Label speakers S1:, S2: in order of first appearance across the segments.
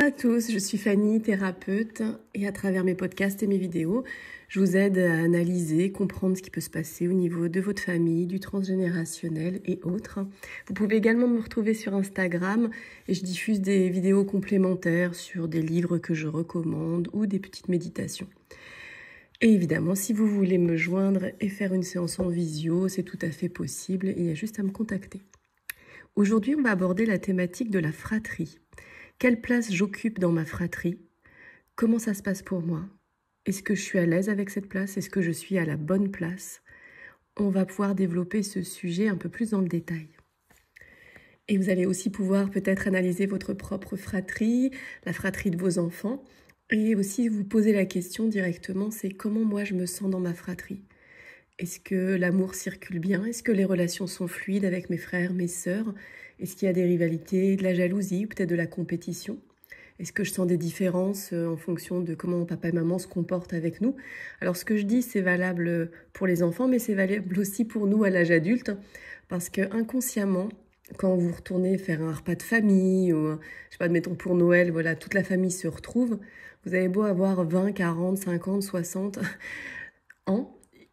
S1: à tous, je suis Fanny, thérapeute, et à travers mes podcasts et mes vidéos, je vous aide à analyser, comprendre ce qui peut se passer au niveau de votre famille, du transgénérationnel et autres. Vous pouvez également me retrouver sur Instagram et je diffuse des vidéos complémentaires sur des livres que je recommande ou des petites méditations. Et évidemment, si vous voulez me joindre et faire une séance en visio, c'est tout à fait possible, il y a juste à me contacter. Aujourd'hui, on va aborder la thématique de la fratrie. Quelle place j'occupe dans ma fratrie? Comment ça se passe pour moi? Est-ce que je suis à l'aise avec cette place? Est-ce que je suis à la bonne place? On va pouvoir développer ce sujet un peu plus dans le détail. Et vous allez aussi pouvoir peut-être analyser votre propre fratrie, la fratrie de vos enfants, et aussi vous poser la question directement, c'est comment moi je me sens dans ma fratrie? Est-ce que l'amour circule bien? Est-ce que les relations sont fluides avec mes frères, mes sœurs? Est-ce qu'il y a des rivalités, de la jalousie, peut-être de la compétition? Est-ce que je sens des différences en fonction de comment papa et maman se comportent avec nous? Alors ce que je dis, c'est valable pour les enfants, mais c'est valable aussi pour nous à l'âge adulte, parce que inconsciemment, quand vous retournez faire un repas de famille, ou je sais pas, admettons pour Noël, voilà, toute la famille se retrouve, vous avez beau avoir 20, 40, 50, 60 ans,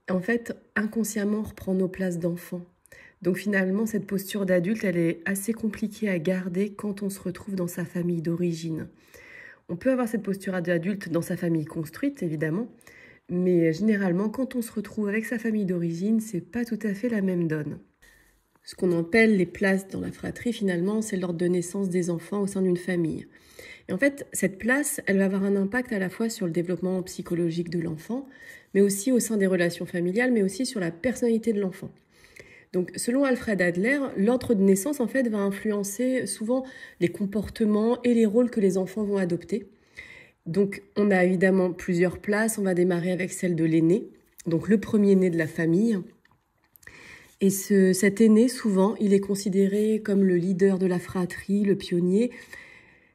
S1: en fait, inconsciemment, on reprend nos places d'enfants. Donc finalement, cette posture d'adulte, elle est assez compliquée à garder quand on se retrouve dans sa famille d'origine. On peut avoir cette posture d'adulte dans sa famille construite, évidemment, mais généralement, quand on se retrouve avec sa famille d'origine, c'est pas tout à fait la même donne. Ce qu'on appelle les places dans la fratrie, finalement, c'est l'ordre de naissance des enfants au sein d'une famille. Et en fait, cette place, elle va avoir un impact à la fois sur le développement psychologique de l'enfant, mais aussi au sein des relations familiales, mais aussi sur la personnalité de l'enfant. Donc, selon Alfred Adler, l'ordre de naissance, en fait, va influencer souvent les comportements et les rôles que les enfants vont adopter. Donc, on a évidemment plusieurs places. On va démarrer avec celle de l'aîné, donc le premier-né de la famille. Et cet aîné, souvent, il est considéré comme le leader de la fratrie, le pionnier.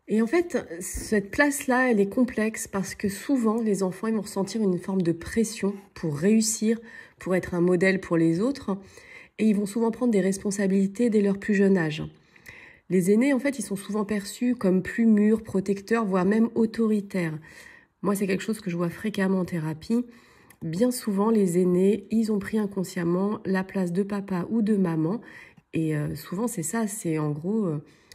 S1: Et en fait, cette place-là, elle est complexe parce que souvent, les enfants ils vont ressentir une forme de pression pour réussir, pour être un modèle pour les autres. Et ils vont souvent prendre des responsabilités dès leur plus jeune âge. Les aînés, en fait, ils sont souvent perçus comme plus mûrs, protecteurs, voire même autoritaires. Moi, c'est quelque chose que je vois fréquemment en thérapie. Bien souvent, les aînés, ils ont pris inconsciemment la place de papa ou de maman. Et souvent, c'est ça, c'est en gros,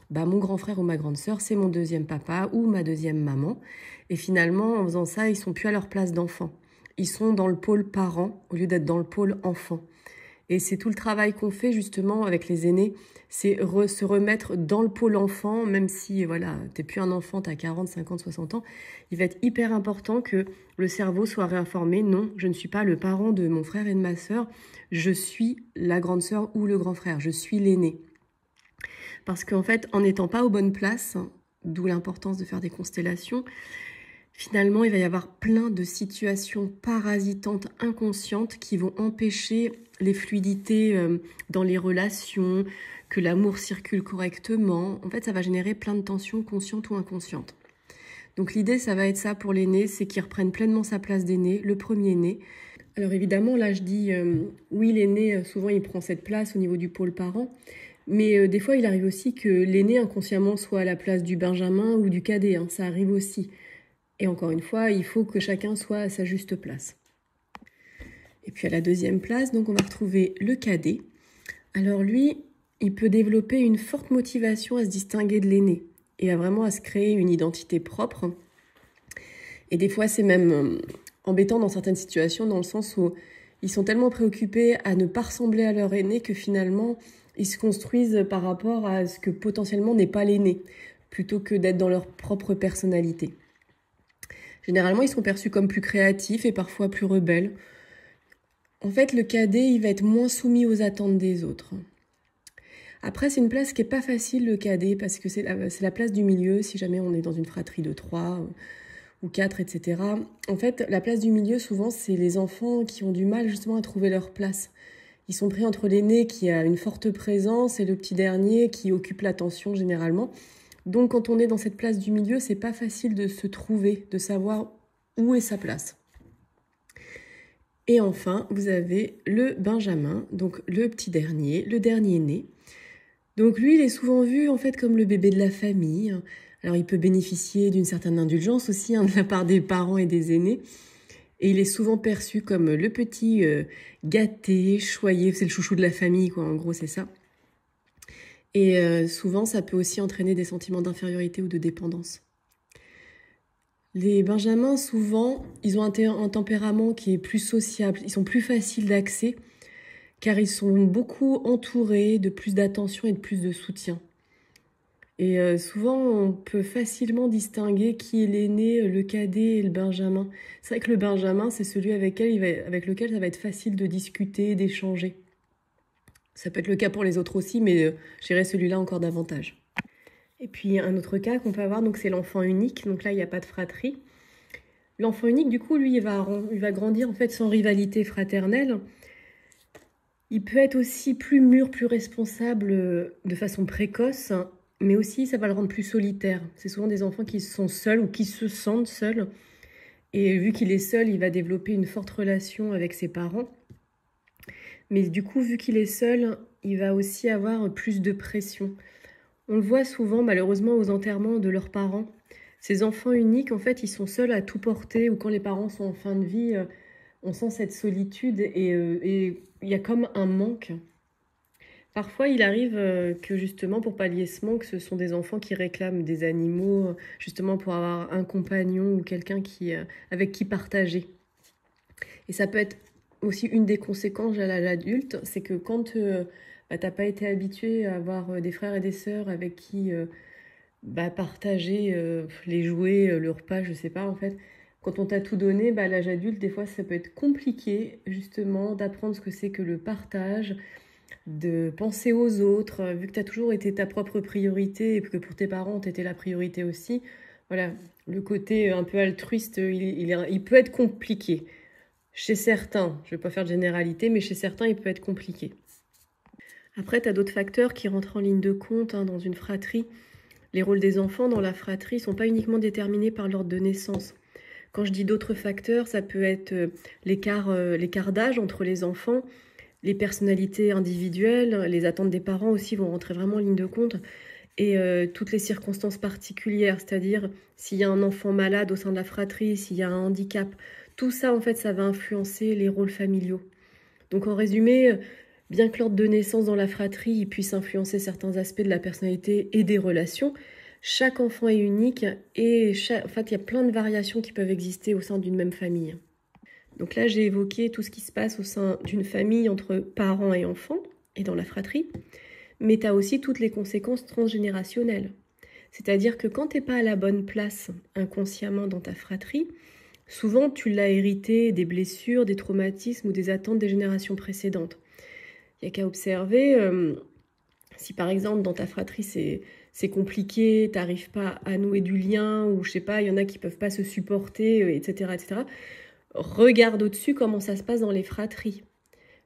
S1: mon grand frère ou ma grande sœur, c'est mon deuxième papa ou ma deuxième maman. Et finalement, en faisant ça, ils sont plus à leur place d'enfant. Ils sont dans le pôle parent au lieu d'être dans le pôle enfant. Et c'est tout le travail qu'on fait justement avec les aînés, c'est se remettre dans le pôle enfant, même si voilà, t'es plus un enfant, t'as 40, 50, 60 ans. Il va être hyper important que le cerveau soit réinformé. Non, je ne suis pas le parent de mon frère et de ma sœur, je suis la grande sœur ou le grand frère, je suis l'aîné. Parce qu'en fait, en n'étant pas aux bonnes places, d'où l'importance de faire des constellations, finalement, il va y avoir plein de situations parasitantes inconscientes qui vont empêcher les fluidités dans les relations, que l'amour circule correctement. En fait, ça va générer plein de tensions conscientes ou inconscientes. Donc l'idée, ça va être ça pour l'aîné, c'est qu'il reprenne pleinement sa place d'aîné, le premier-né. Alors évidemment, là, je dis, oui, l'aîné, souvent, il prend cette place au niveau du pôle parent. Mais des fois, il arrive aussi que l'aîné, inconsciemment, soit à la place du benjamin ou du cadet. Hein, ça arrive aussi. Et encore une fois, il faut que chacun soit à sa juste place. Et puis à la deuxième place, donc on va retrouver le cadet. Alors lui, il peut développer une forte motivation à se distinguer de l'aîné et à se créer une identité propre. Et des fois, c'est même embêtant dans certaines situations, dans le sens où ils sont tellement préoccupés à ne pas ressembler à leur aîné que finalement, ils se construisent par rapport à ce que potentiellement n'est pas l'aîné, plutôt que d'être dans leur propre personnalité. Généralement, ils sont perçus comme plus créatifs et parfois plus rebelles. En fait, le cadet, il va être moins soumis aux attentes des autres. Après, c'est une place qui n'est pas facile, le cadet, parce que c'est la place du milieu, si jamais on est dans une fratrie de 3 ou 4, etc. En fait, la place du milieu, souvent, c'est les enfants qui ont du mal justement à trouver leur place. Ils sont pris entre l'aîné qui a une forte présence et le petit dernier qui occupe l'attention généralement. Donc, quand on est dans cette place du milieu, c'est pas facile de se trouver, de savoir où est sa place. Et enfin, vous avez le benjamin, donc le petit dernier, le dernier né. Donc lui, il est souvent vu en fait comme le bébé de la famille, Alors il peut bénéficier d'une certaine indulgence aussi de la part des parents et des aînés. Et il est souvent perçu comme le petit gâté, choyé, c'est le chouchou de la famille, quoi. En gros, c'est ça. Et souvent, ça peut aussi entraîner des sentiments d'infériorité ou de dépendance. Les benjamins, souvent, ils ont un tempérament qui est plus sociable, ils sont plus faciles d'accès, car ils sont beaucoup entourés de plus d'attention et de plus de soutien. Et souvent, on peut facilement distinguer qui est l'aîné, le cadet et le benjamin. C'est vrai que le benjamin, c'est celui avec lequel ça va être facile de discuter, d'échanger. Ça peut être le cas pour les autres aussi, mais je dirais celui-là encore davantage. Et puis un autre cas qu'on peut avoir, donc c'est l'enfant unique. Donc là, il n'y a pas de fratrie. L'enfant unique, du coup, lui, il va grandir en fait sans rivalité fraternelle. Il peut être aussi plus mûr, plus responsable de façon précoce, mais aussi ça va le rendre plus solitaire. C'est souvent des enfants qui sont seuls ou qui se sentent seuls. Et vu qu'il est seul, il va développer une forte relation avec ses parents. Mais du coup, vu qu'il est seul, il va aussi avoir plus de pression. On le voit souvent, malheureusement, aux enterrements de leurs parents. Ces enfants uniques, en fait, ils sont seuls à tout porter, ou quand les parents sont en fin de vie, on sent cette solitude et il y a comme un manque. Parfois, il arrive que justement, pour pallier ce manque, ce sont des enfants qui réclament des animaux, justement pour avoir un compagnon ou quelqu'un avec qui partager. Et ça peut être aussi une des conséquences à l'âge adulte, c'est que quand tu n'as pas été habitué à avoir des frères et des sœurs avec qui partager les jouets, le repas, je sais pas en fait. Quand on t'a tout donné, à l'âge adulte, des fois, ça peut être compliqué justement d'apprendre ce que c'est que le partage, de penser aux autres, vu que tu as toujours été ta propre priorité et que pour tes parents, tu étais la priorité aussi. Voilà, le côté un peu altruiste, il peut être compliqué. Chez certains, je ne vais pas faire de généralité, mais chez certains, il peut être compliqué. Après, tu as d'autres facteurs qui rentrent en ligne de compte dans une fratrie. Les rôles des enfants dans la fratrie ne sont pas uniquement déterminés par l'ordre de naissance. Quand je dis d'autres facteurs, ça peut être l'écart d'âge entre les enfants, les personnalités individuelles, les attentes des parents aussi vont rentrer vraiment en ligne de compte, et toutes les circonstances particulières, c'est-à-dire s'il y a un enfant malade au sein de la fratrie, s'il y a un handicap, tout ça en fait ça va influencer les rôles familiaux. Donc en résumé, bien que l'ordre de naissance dans la fratrie puisse influencer certains aspects de la personnalité et des relations, chaque enfant est unique et en fait, il y a plein de variations qui peuvent exister au sein d'une même famille. Donc là, j'ai évoqué tout ce qui se passe au sein d'une famille entre parents et enfants et dans la fratrie, mais tu as aussi toutes les conséquences transgénérationnelles. C'est-à-dire que quand tu n'es pas à la bonne place inconsciemment dans ta fratrie, souvent tu l'as hérité des blessures, des traumatismes ou des attentes des générations précédentes. Il n'y a qu'à observer, si par exemple dans ta fratrie c'est compliqué, tu n'arrives pas à nouer du lien, ou je sais pas, il y en a qui ne peuvent pas se supporter, etc., etc., regarde au-dessus comment ça se passe dans les fratries.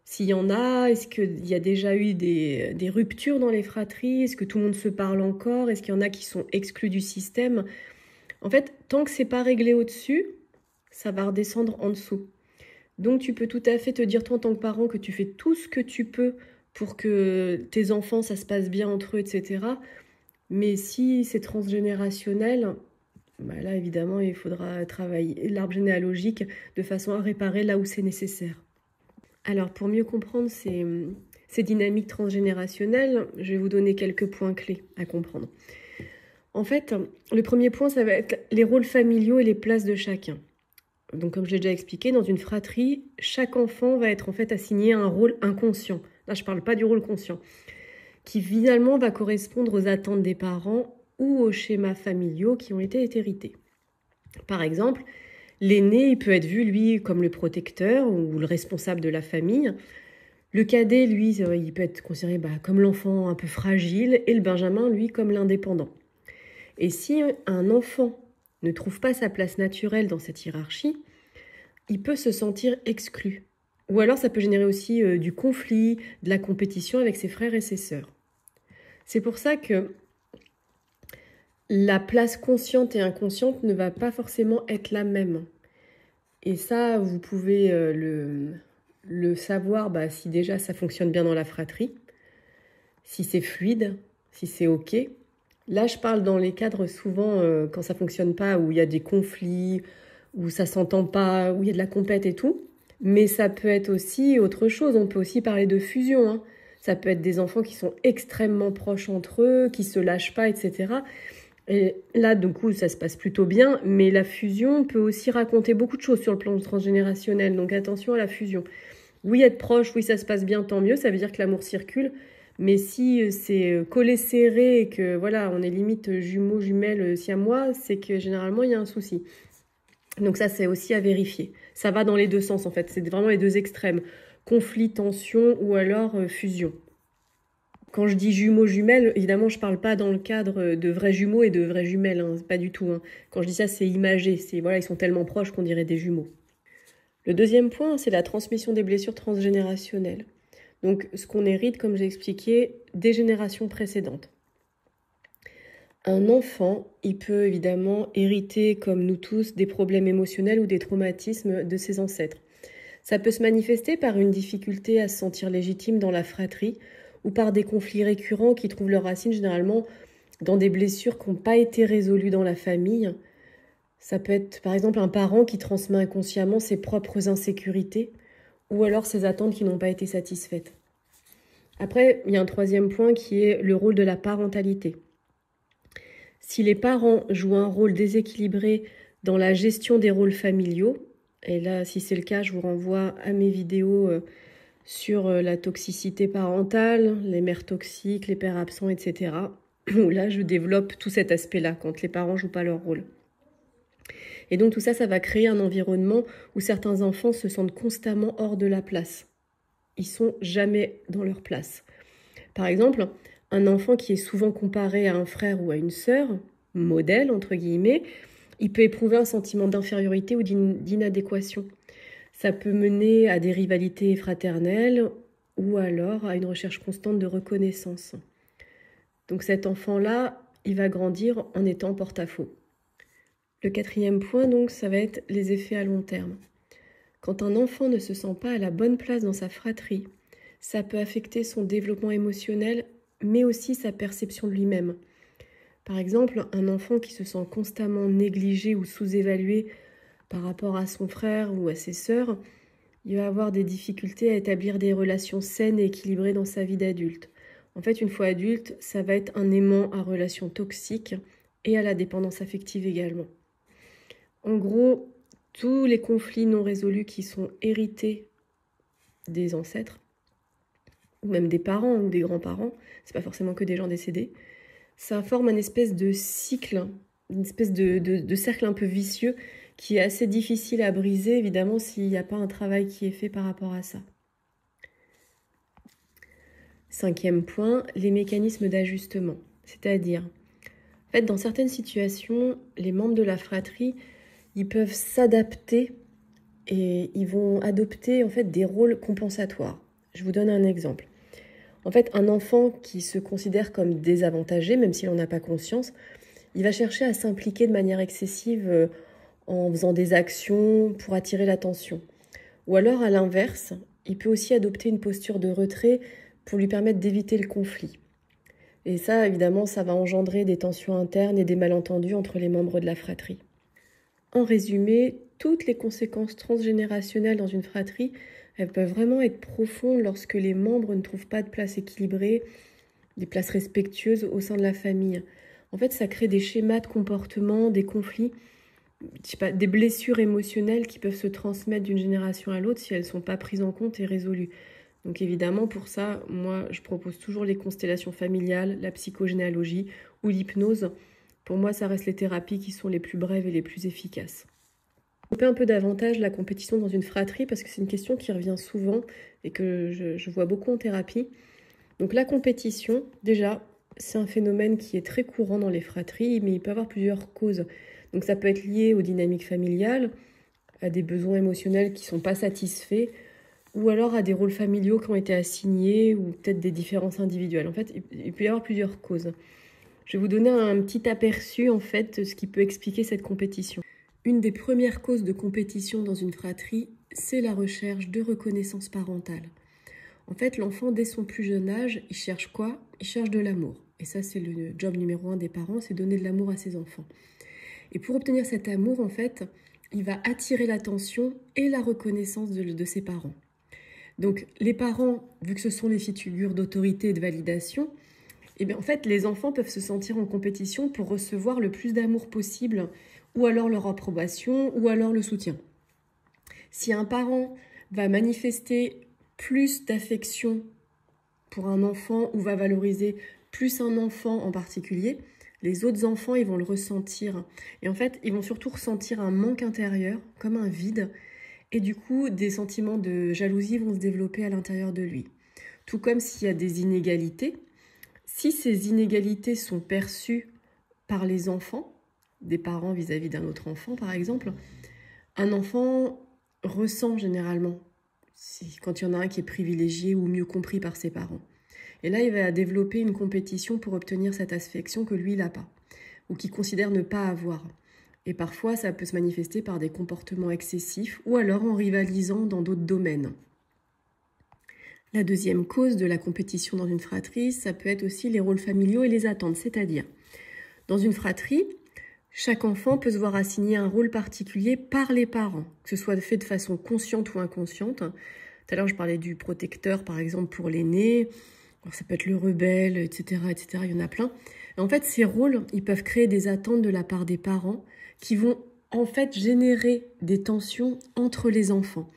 S1: S'il y en a, est-ce qu'il y a déjà eu des ruptures dans les fratries? Est-ce que tout le monde se parle encore? Est-ce qu'il y en a qui sont exclus du système? En fait, tant que c'est pas réglé au-dessus, ça va redescendre en dessous. Donc tu peux tout à fait te dire toi en tant que parent que tu fais tout ce que tu peux pour que tes enfants, ça se passe bien entre eux, etc. Mais si c'est transgénérationnel, là évidemment il faudra travailler l'arbre généalogique de façon à réparer là où c'est nécessaire. Alors pour mieux comprendre ces dynamiques transgénérationnelles, je vais vous donner quelques points clés à comprendre. En fait, le premier point, ça va être les rôles familiaux et les places de chacun. Donc comme je l'ai déjà expliqué, dans une fratrie, chaque enfant va être en fait assigné à un rôle inconscient. Là, je ne parle pas du rôle conscient, qui finalement va correspondre aux attentes des parents ou aux schémas familiaux qui ont été hérités. Par exemple, l'aîné, il peut être vu, lui, comme le protecteur ou le responsable de la famille. Le cadet, lui, il peut être considéré comme l'enfant un peu fragile, et le benjamin, lui, comme l'indépendant. Et si un enfant ne trouve pas sa place naturelle dans cette hiérarchie, il peut se sentir exclu. Ou alors ça peut générer aussi du conflit, de la compétition avec ses frères et ses sœurs. C'est pour ça que la place consciente et inconsciente ne va pas forcément être la même. Et ça, vous pouvez le savoir si déjà ça fonctionne bien dans la fratrie, si c'est fluide, si c'est OK. Là, je parle dans les cadres souvent quand ça fonctionne pas, où il y a des conflits, où ça s'entend pas, où il y a de la compète et tout. Mais ça peut être aussi autre chose. On peut aussi parler de fusion, hein. Ça peut être des enfants qui sont extrêmement proches entre eux, qui se lâchent pas, etc. Et là, du coup, ça se passe plutôt bien. Mais la fusion peut aussi raconter beaucoup de choses sur le plan transgénérationnel. Donc attention à la fusion. Oui, être proche, oui, ça se passe bien, tant mieux. Ça veut dire que l'amour circule. Mais si c'est collé serré et que voilà, on est limite jumeaux, jumelles, siamois, c'est que généralement il y a un souci. Donc ça, c'est aussi à vérifier. Ça va dans les deux sens en fait. C'est vraiment les deux extrêmes. Conflit, tension ou alors fusion. Quand je dis jumeaux, jumelles, évidemment, je ne parle pas dans le cadre de vrais jumeaux et de vraies jumelles. Hein, pas du tout. Hein. Quand je dis ça, c'est imagé. Voilà, ils sont tellement proches qu'on dirait des jumeaux. Le deuxième point, c'est la transmission des blessures transgénérationnelles. Donc, ce qu'on hérite, comme j'ai expliqué, des générations précédentes. Un enfant, il peut évidemment hériter, comme nous tous, des problèmes émotionnels ou des traumatismes de ses ancêtres. Ça peut se manifester par une difficulté à se sentir légitime dans la fratrie ou par des conflits récurrents qui trouvent leurs racines généralement dans des blessures qui n'ont pas été résolues dans la famille. Ça peut être par exemple un parent qui transmet inconsciemment ses propres insécurités ou alors ses attentes qui n'ont pas été satisfaites. Après, il y a un troisième point qui est le rôle de la parentalité. Si les parents jouent un rôle déséquilibré dans la gestion des rôles familiaux, et là, si c'est le cas, je vous renvoie à mes vidéos sur la toxicité parentale, les mères toxiques, les pères absents, etc. Où là, je développe tout cet aspect-là, quand les parents ne jouent pas leur rôle. Et donc tout ça, ça va créer un environnement où certains enfants se sentent constamment hors de la place. Ils sont jamais dans leur place. Par exemple, un enfant qui est souvent comparé à un frère ou à une sœur, modèle entre guillemets, il peut éprouver un sentiment d'infériorité ou d'inadéquation. Ça peut mener à des rivalités fraternelles ou alors à une recherche constante de reconnaissance. Donc cet enfant-là, il va grandir en étant porte-à-faux. Le quatrième point, donc, ça va être les effets à long terme. Quand un enfant ne se sent pas à la bonne place dans sa fratrie, ça peut affecter son développement émotionnel, mais aussi sa perception de lui-même. Par exemple, un enfant qui se sent constamment négligé ou sous-évalué par rapport à son frère ou à ses sœurs, il va avoir des difficultés à établir des relations saines et équilibrées dans sa vie d'adulte. En fait, une fois adulte, ça va être un aimant à relations toxiques et à la dépendance affective également. En gros, tous les conflits non résolus qui sont hérités des ancêtres, ou même des parents ou des grands-parents, c'est pas forcément que des gens décédés, ça forme une espèce de cycle, une espèce de cercle un peu vicieux qui est assez difficile à briser, évidemment, s'il n'y a pas un travail qui est fait par rapport à ça. Cinquième point, les mécanismes d'ajustement. C'est-à-dire, en fait, dans certaines situations, les membres de la fratrie, ils peuvent s'adapter et ils vont adopter en fait des rôles compensatoires. Je vous donne un exemple. En fait, un enfant qui se considère comme désavantagé, même s'il n'en a pas conscience, il va chercher à s'impliquer de manière excessive en faisant des actions pour attirer l'attention. Ou alors, à l'inverse, il peut aussi adopter une posture de retrait pour lui permettre d'éviter le conflit. Et ça, évidemment, ça va engendrer des tensions internes et des malentendus entre les membres de la fratrie. En résumé, toutes les conséquences transgénérationnelles dans une fratrie, elles peuvent vraiment être profondes lorsque les membres ne trouvent pas de place équilibrée, des places respectueuses au sein de la famille. En fait, ça crée des schémas de comportement, des conflits, des blessures émotionnelles qui peuvent se transmettre d'une génération à l'autre si elles ne sont pas prises en compte et résolues. Donc évidemment, pour ça, moi, je propose toujours les constellations familiales, la psychogénéalogie ou l'hypnose. Pour moi, ça reste les thérapies qui sont les plus brèves et les plus efficaces. On peut un peu davantage la compétition dans une fratrie parce que c'est une question qui revient souvent et que je vois beaucoup en thérapie. Donc la compétition, déjà, c'est un phénomène qui est très courant dans les fratries, mais il peut avoir plusieurs causes. Donc ça peut être lié aux dynamiques familiales, à des besoins émotionnels qui ne sont pas satisfaits, ou alors à des rôles familiaux qui ont été assignés, ou peut-être des différences individuelles. En fait, il peut y avoir plusieurs causes. Je vais vous donner un petit aperçu, en fait, de ce qui peut expliquer cette compétition. Une des premières causes de compétition dans une fratrie, c'est la recherche de reconnaissance parentale. En fait, l'enfant, dès son plus jeune âge, il cherche quoi? Il cherche de l'amour. Et ça, c'est le job numéro 1 des parents, c'est donner de l'amour à ses enfants. Et pour obtenir cet amour, en fait, il va attirer l'attention et la reconnaissance de ses parents. Donc, les parents, vu que ce sont les figures d'autorité et de validation, eh bien, en fait, les enfants peuvent se sentir en compétition pour recevoir le plus d'amour possible, ou alors leur approbation, ou alors le soutien. Si un parent va manifester plus d'affection pour un enfant ou va valoriser plus un enfant en particulier, les autres enfants, ils vont le ressentir. Et en fait, ils vont surtout ressentir un manque intérieur, comme un vide. Et du coup, des sentiments de jalousie vont se développer à l'intérieur de lui. Tout comme s'il y a des inégalités. Si ces inégalités sont perçues par les enfants, des parents vis-à-vis d'un autre enfant par exemple, un enfant ressent généralement quand il y en a un qui est privilégié ou mieux compris par ses parents. Et là, il va développer une compétition pour obtenir cette affection que lui, il n'a pas, ou qu'il considère ne pas avoir. Et parfois, ça peut se manifester par des comportements excessifs, ou alors en rivalisant dans d'autres domaines. La deuxième cause de la compétition dans une fratrie, ça peut être aussi les rôles familiaux et les attentes. C'est-à-dire, dans une fratrie, chaque enfant peut se voir assigner un rôle particulier par les parents, que ce soit fait de façon consciente ou inconsciente. Tout à l'heure, je parlais du protecteur, par exemple, pour l'aîné. Alors, ça peut être le rebelle, etc., etc. Il y en a plein. Et en fait, ces rôles, ils peuvent créer des attentes de la part des parents qui vont en fait générer des tensions entre les enfants.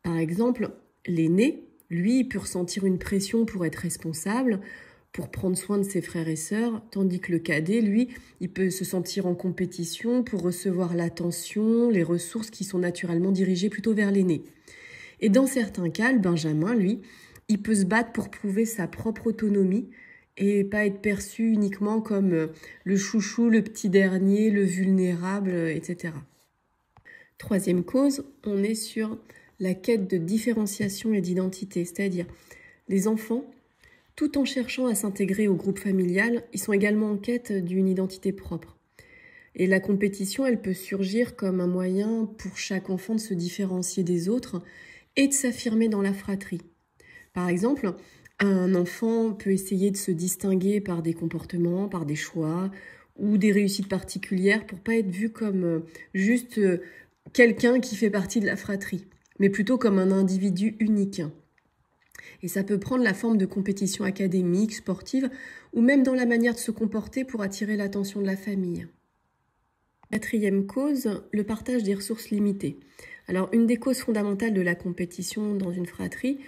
S1: Par exemple, l'aîné, lui, il peut ressentir une pression pour être responsable, pour prendre soin de ses frères et sœurs, tandis que le cadet, lui, il peut se sentir en compétition pour recevoir l'attention, les ressources qui sont naturellement dirigées plutôt vers l'aîné. Et dans certains cas, le Benjamin, lui, il peut se battre pour prouver sa propre autonomie et pas être perçu uniquement comme le chouchou, le petit dernier, le vulnérable, etc. Troisième cause, on est sur la quête de différenciation et d'identité, c'est-à-dire les enfants, tout en cherchant à s'intégrer au groupe familial, ils sont également en quête d'une identité propre. Et la compétition, elle peut surgir comme un moyen pour chaque enfant de se différencier des autres et de s'affirmer dans la fratrie. Par exemple, un enfant peut essayer de se distinguer par des comportements, par des choix ou des réussites particulières pour pas être vu comme juste quelqu'un qui fait partie de la fratrie, mais plutôt comme un individu unique. Et ça peut prendre la forme de compétition académique, sportive, ou même dans la manière de se comporter pour attirer l'attention de la famille. Quatrième cause, le partage des ressources limitées. Alors, une des causes fondamentales de la compétition dans une fratrie,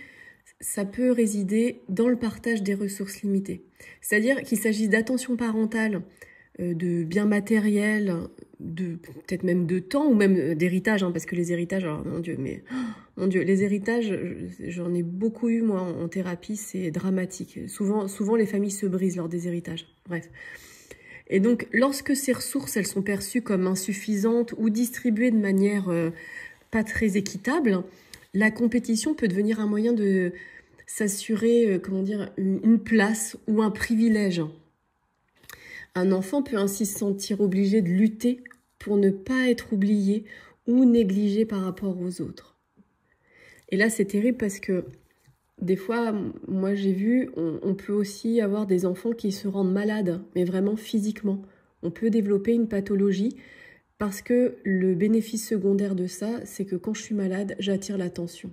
S1: ça peut résider dans le partage des ressources limitées. C'est-à-dire qu'il s'agisse d'attention parentale, de biens matériels, peut-être même de temps ou même d'héritage, parce que les héritages, alors mon Dieu, les héritages, j'en ai beaucoup eu moi en thérapie, c'est dramatique. Souvent les familles se brisent lors des héritages. Bref. Et donc lorsque ces ressources, elles sont perçues comme insuffisantes ou distribuées de manière pas très équitable, la compétition peut devenir un moyen de s'assurer, une place ou un privilège. Un enfant peut ainsi se sentir obligé de lutter pour ne pas être oublié ou négligé par rapport aux autres. Et là, c'est terrible parce que des fois, moi j'ai vu, on peut aussi avoir des enfants qui se rendent malades, mais vraiment physiquement. On peut développer une pathologie parce que le bénéfice secondaire de ça, c'est que quand je suis malade, j'attire l'attention.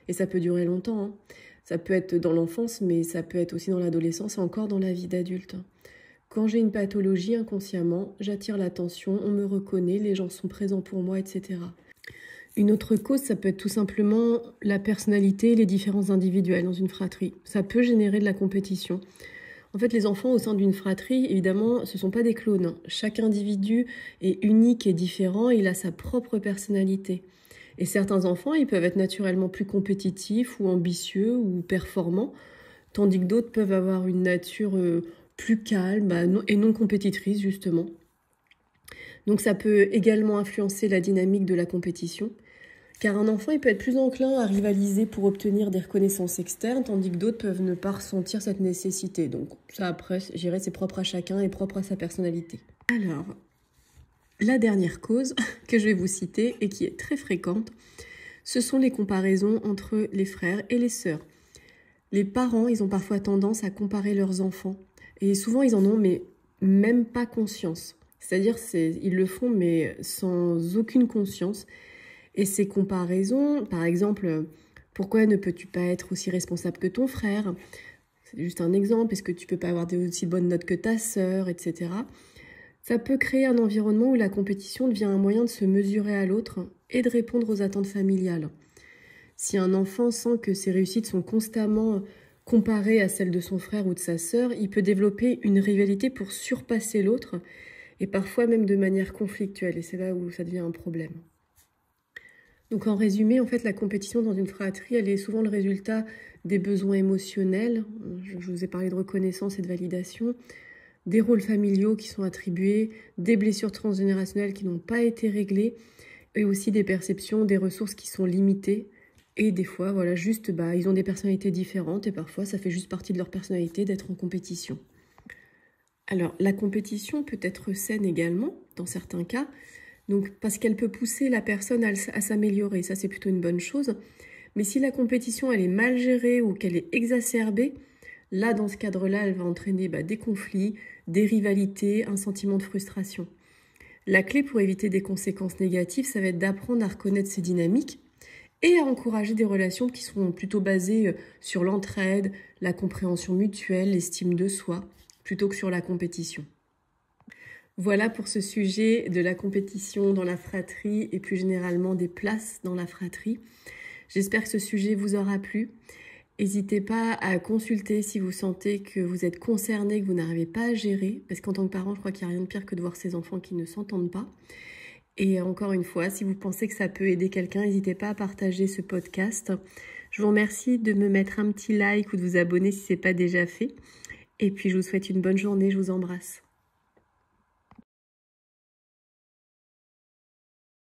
S1: Et ça peut durer longtemps, hein. Ça peut être dans l'enfance, mais ça peut être aussi dans l'adolescence et encore dans la vie d'adulte. Quand j'ai une pathologie inconsciemment, j'attire l'attention, on me reconnaît, les gens sont présents pour moi, etc. Une autre cause, ça peut être tout simplement la personnalité et les différences individuelles dans une fratrie. Ça peut générer de la compétition. En fait, les enfants au sein d'une fratrie, évidemment, ce ne sont pas des clones. Chaque individu est unique et différent, il a sa propre personnalité. Et certains enfants, ils peuvent être naturellement plus compétitifs ou ambitieux ou performants, tandis que d'autres peuvent avoir une nature plus calme et non compétitrice, justement. Donc ça peut également influencer la dynamique de la compétition, car un enfant il peut être plus enclin à rivaliser pour obtenir des reconnaissances externes, tandis que d'autres peuvent ne pas ressentir cette nécessité. Donc ça après, je dirais, c'est propre à chacun et propre à sa personnalité. Alors, la dernière cause que je vais vous citer et qui est très fréquente, ce sont les comparaisons entre les frères et les sœurs. Les parents, ils ont parfois tendance à comparer leurs enfants Et souvent, ils en ont mais même pas conscience. C'est-à-dire, ils le font mais sans aucune conscience. Et ces comparaisons, par exemple, pourquoi ne peux-tu pas être aussi responsable que ton frère? C'est juste un exemple. Est-ce que tu peux pas avoir aussi bonnes notes que ta sœur, etc. Ça peut créer un environnement où la compétition devient un moyen de se mesurer à l'autre et de répondre aux attentes familiales. Si un enfant sent que ses réussites sont constamment comparées à celles de son frère ou de sa sœur, il peut développer une rivalité pour surpasser l'autre et parfois même de manière conflictuelle. Et c'est là où ça devient un problème. Donc en résumé, en fait, la compétition dans une fratrie, elle est souvent le résultat des besoins émotionnels. Je vous ai parlé de reconnaissance et de validation, des rôles familiaux qui sont attribués, des blessures transgénérationnelles qui n'ont pas été réglées, et aussi des perceptions, des ressources qui sont limitées. Et des fois, voilà, juste, ils ont des personnalités différentes et parfois, ça fait juste partie de leur personnalité d'être en compétition. Alors, la compétition peut être saine également, dans certains cas, donc parce qu'elle peut pousser la personne à s'améliorer. Ça, c'est plutôt une bonne chose. Mais si la compétition, elle est mal gérée ou qu'elle est exacerbée, là, dans ce cadre-là, elle va entraîner des conflits, des rivalités, un sentiment de frustration. La clé pour éviter des conséquences négatives, ça va être d'apprendre à reconnaître ces dynamiques et à encourager des relations qui seront plutôt basées sur l'entraide, la compréhension mutuelle, l'estime de soi, plutôt que sur la compétition. Voilà pour ce sujet de la compétition dans la fratrie et plus généralement des places dans la fratrie. J'espère que ce sujet vous aura plu. N'hésitez pas à consulter si vous sentez que vous êtes concerné, que vous n'arrivez pas à gérer, parce qu'en tant que parent, je crois qu'il n'y a rien de pire que de voir ses enfants qui ne s'entendent pas. Et encore une fois, si vous pensez que ça peut aider quelqu'un, n'hésitez pas à partager ce podcast. Je vous remercie de me mettre un petit like ou de vous abonner si ce n'est pas déjà fait. Et puis, je vous souhaite une bonne journée, je vous embrasse.